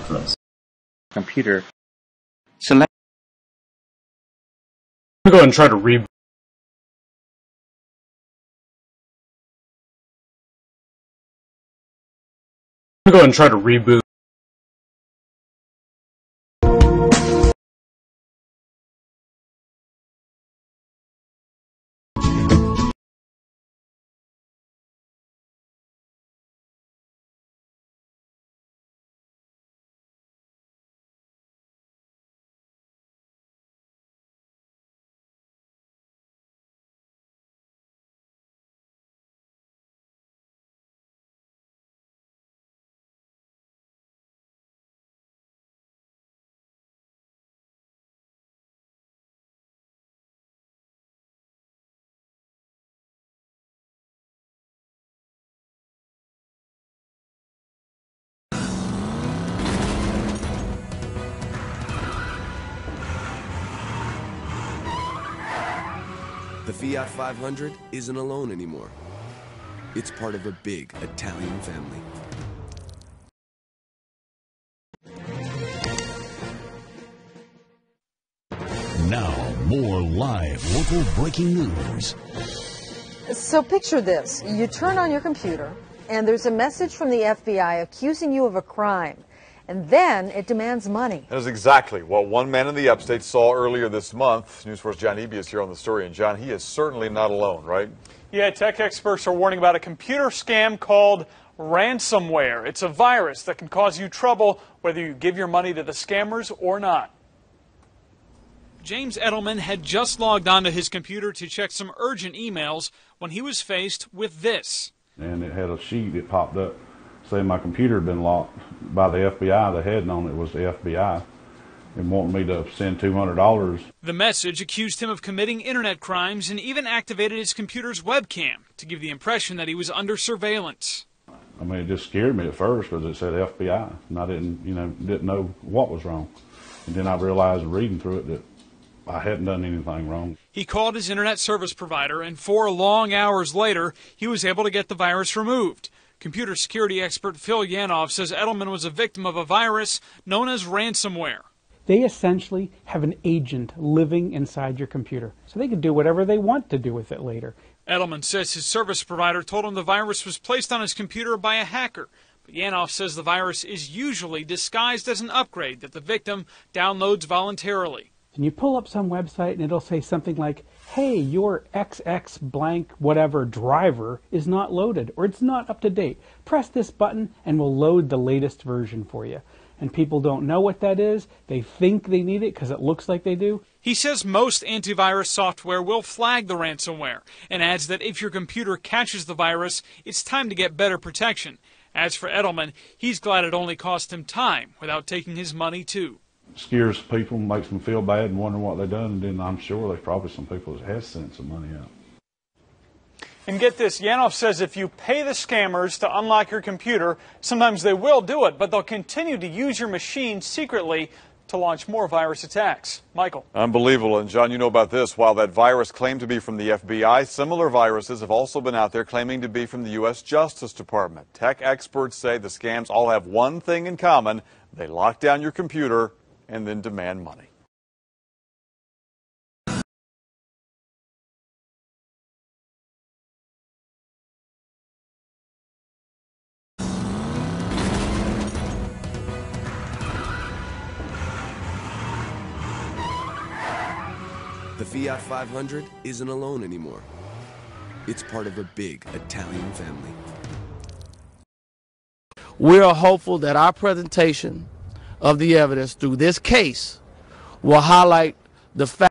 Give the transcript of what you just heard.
worthless. Computer. Select. I'm going to go ahead and try to reboot. I'm going to go ahead and try to reboot. The Fiat 500 isn't alone anymore. It's part of a big Italian family. Now, more live local breaking news. So picture this. You turn on your computer, and there's a message from the FBI accusing you of a crime. And then it demands money. That is exactly what one man in the upstate saw earlier this month. News 4's John Eby is here on the story. And John, he is certainly not alone, right? Yeah, tech experts are warning about a computer scam called ransomware. It's a virus that can cause you trouble whether you give your money to the scammers or not. James Edelman had just logged onto his computer to check some urgent emails when he was faced with this. And it had a sheet that popped up saying my computer had been locked by the FBI. The heading on it was the FBI and wanting me to send $200. The message accused him of committing internet crimes and even activated his computer's webcam to give the impression that he was under surveillance. I mean, it just scared me at first because it said FBI, and I didn't know what was wrong. And then I realized reading through it that I hadn't done anything wrong. He called his internet service provider, and 4 long hours later, he was able to get the virus removed. Computer security expert Phil Yanov says Edelman was a victim of a virus known as ransomware. They essentially have an agent living inside your computer, so they can do whatever they want to do with it later. Edelman says his service provider told him the virus was placed on his computer by a hacker. But Yanov says the virus is usually disguised as an upgrade that the victim downloads voluntarily. And you pull up some website and it'll say something like, hey, your XX blank whatever driver is not loaded or it's not up to date. Press this button and we'll load the latest version for you. And people don't know what that is. They think they need it because it looks like they do. He says most antivirus software will flag the ransomware and adds that if your computer catches the virus, it's time to get better protection. As for Edelman, he's glad it only cost him time without taking his money too. Scares people, makes them feel bad and wondering what they've done, and then I'm sure there's probably some people that have sent some money out. And get this, Yanov says if you pay the scammers to unlock your computer, sometimes they will do it, but they'll continue to use your machine secretly to launch more virus attacks. Michael. Unbelievable. And John, you know about this. While that virus claimed to be from the FBI, similar viruses have also been out there claiming to be from the U.S. Justice Department. Tech experts say the scams all have one thing in common. They lock down your computer and then demand money. The Fiat 500 isn't alone anymore. It's part of a big Italian family. We are hopeful that our presentation of the evidence through this case will highlight the fact